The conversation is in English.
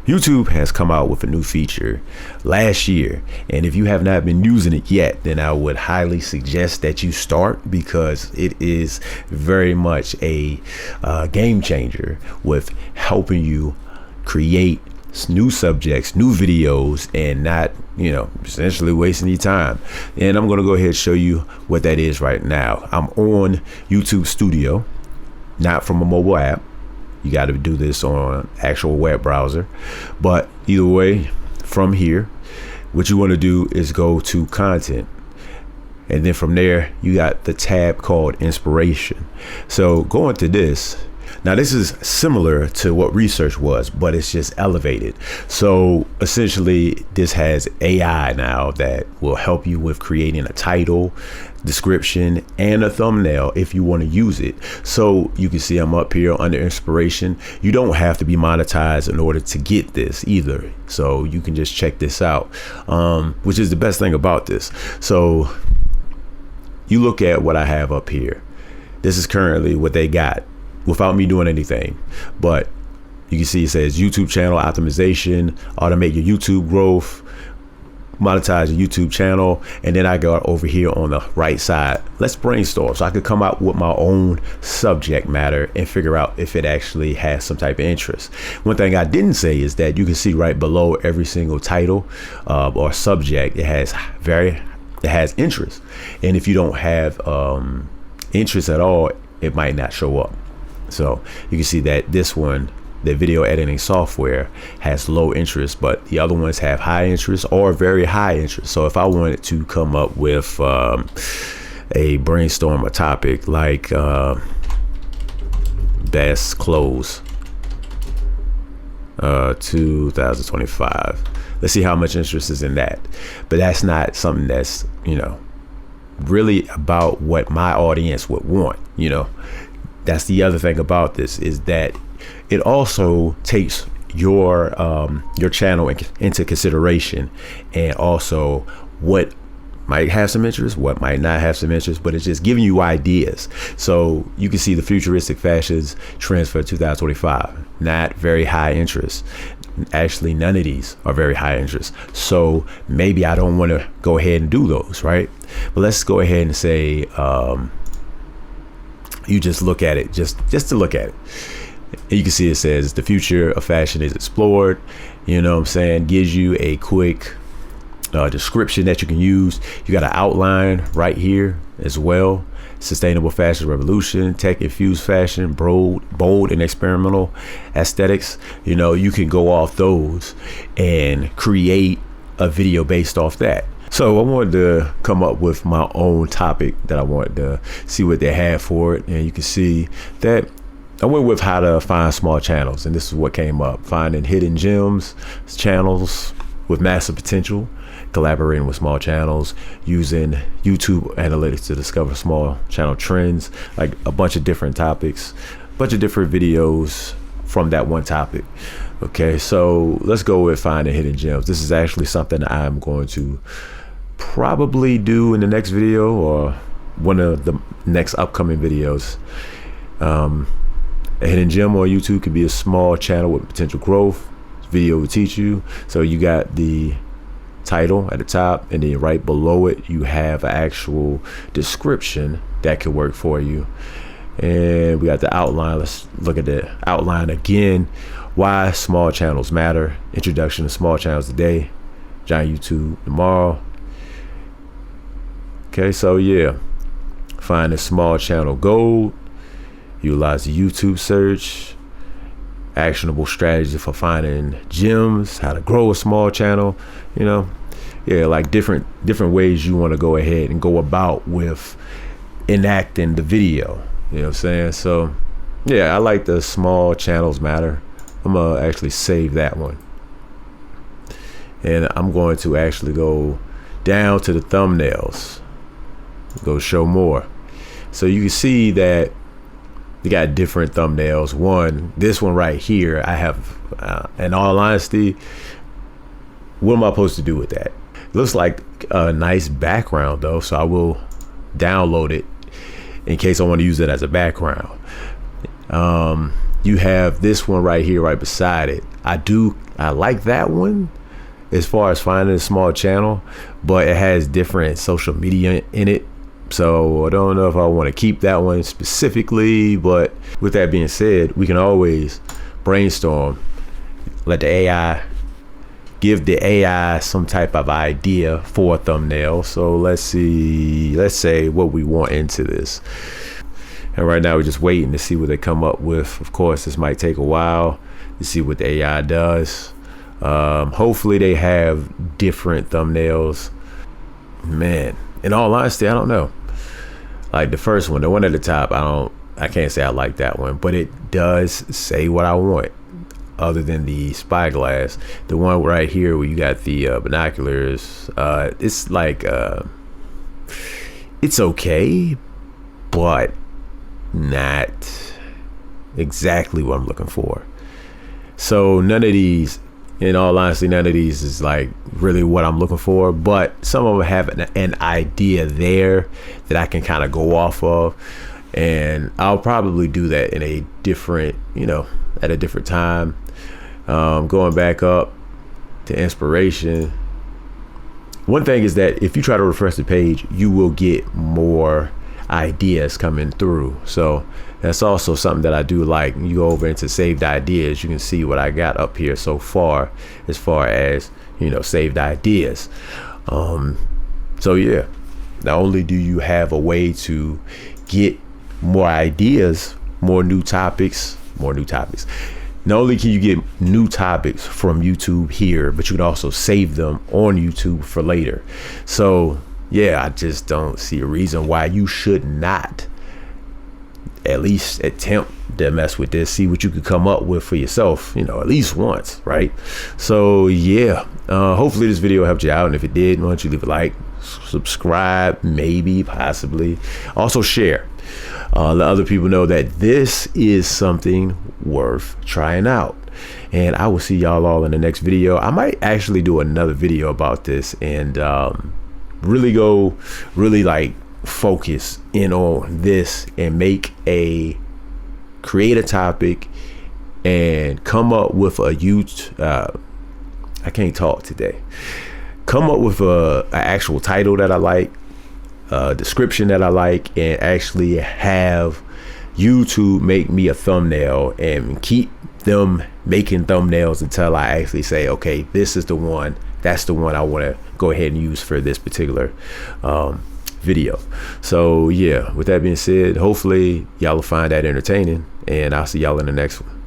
YouTube has come out with a new feature last year, and if you have not been using it yet, then I would highly suggest that you start, because it is very much a game changer with helping you create new subjects, new videos, and not, essentially wasting your time. And I'm going to go ahead and show you what that is right now. I'm on YouTube Studio, not from a mobile app. You got to do this on actual web browser, but either way, from here, what you want to do is go to content, and then from there you got the tab called inspiration. So go into this. Now this is similar to what research was, but it's just elevated. So essentially this has AI now that will help you with creating a title, description, and a thumbnail if you want to use it. So you can see I'm up here under inspiration. You don't have to be monetized in order to get this either. So you can just check this out, which is the best thing about this. So you look at what I have up here. This is currently what they got without me doing anything, but you can see it says YouTube channel optimization, automate your YouTube growth, monetize your YouTube channel. And then I got over here on the right side, let's brainstorm. So I could come out with my own subject matter and figure out if it actually has some type of interest. One thing I didn't say is that you can see right below every single title or subject, it has interest. And if you don't have interest at all, it might not show up. So you can see that this one, the video editing software, has low interest, but the other ones have high interest or very high interest. So if I wanted to come up with a brainstorm a topic like best clothes 2025, let's see how much interest is in that. But that's not something that's really about what my audience would want. That's the other thing about this, is that it also takes your channel into consideration, and also what might have some interest, what might not have some interest, but it's just giving you ideas. So you can see the futuristic fashions trends for 2025, not very high interest. Actually, none of these are very high interest. So maybe I don't want to go ahead and do those, right? But let's go ahead and say, you just look at it, just to look at it. And you can see it says the future of fashion is explored. You know what I'm saying? Gives you a quick description that you can use. You got an outline right here as well. Sustainable fashion revolution, tech infused fashion, bold and experimental aesthetics. You can go off those and create a video based off that. So I wanted to come up with my own topic that I wanted to see what they had for it. And you can see that I went with how to find small channels. And this is what came up: finding hidden gems, channels with massive potential, collaborating with small channels, using YouTube analytics to discover small channel trends, like a bunch of different topics, a bunch of different videos from that one topic. Okay, so let's go with finding hidden gems. This is actually something I'm going to probably do in the next video, or one of the next upcoming videos. A hidden gem on YouTube could be a small channel with potential growth. This video will teach you. So you got the title at the top, and then right below it you have an actual description that could work for you. And we got the outline. Let's look at the outline again. Why small channels matter. Introduction to small channels today, giant YouTube tomorrow. Okay, so yeah, find a small channel gold, utilize the YouTube search, actionable strategy for finding gems, how to grow a small channel. Yeah, like different ways you want to go ahead and go about with enacting the video. You know what I'm saying? So yeah, I like the small channels matter. I'm gonna actually save that one, and I'm going to actually go down to the thumbnails, go show more. So you can see that you got different thumbnails. This one right here, I have, in all honesty, what am I supposed to do with that? It looks like a nice background though, so I will download it in case I want to use it as a background. you have this one right here, right beside it. I like that one as far as finding a small channel, but it has different social media in it. So I don't know if I want to keep that one specifically, but with that being said, we can always brainstorm, let the AI, give the AI some type of idea for a thumbnail. So let's say what we want into this. And right now we're just waiting to see what they come up with. Of course, this might take a while to see what the AI does. Hopefully they have different thumbnails. Man, in all honesty, I don't know. Like the first one, the one at the top, I can't say I like that one, but it does say what I want. Other than the spyglass, the one right here where you got the binoculars, it's like it's okay, but not exactly what I'm looking for. So none of these, in all honesty, none of these is like really what I'm looking for, but some of them have an idea there that I can kind of go off of, and I'll probably do that in a different, at a different time. Going back up to inspiration, one thing is that if you try to refresh the page, you will get more ideas coming through. So that's also something that I do like. You go over into saved ideas, you can see what I got up here so far as saved ideas. So yeah, not only do you have a way to get more ideas, more new topics. Not only can you get new topics from YouTube here, but you can also save them on YouTube for later. So yeah, I just don't see a reason why you should not at least attempt to mess with this, see what you could come up with for yourself, at least once, right? So yeah, hopefully this video helped you out, and if it did, why don't you leave a like, subscribe, maybe, possibly, also share. Let other people know that this is something worth trying out. And I will see y'all all in the next video. I might actually do another video about this and really like focus in on this and create a topic and come up with a I can't talk today. Come up with an actual title that I like, description that I like, and actually have YouTube make me a thumbnail and keep them making thumbnails until I actually say, okay, this is the one, that's the one I want to go ahead and use for this particular video. So yeah, with that being said, hopefully y'all will find that entertaining, and I'll see y'all in the next one.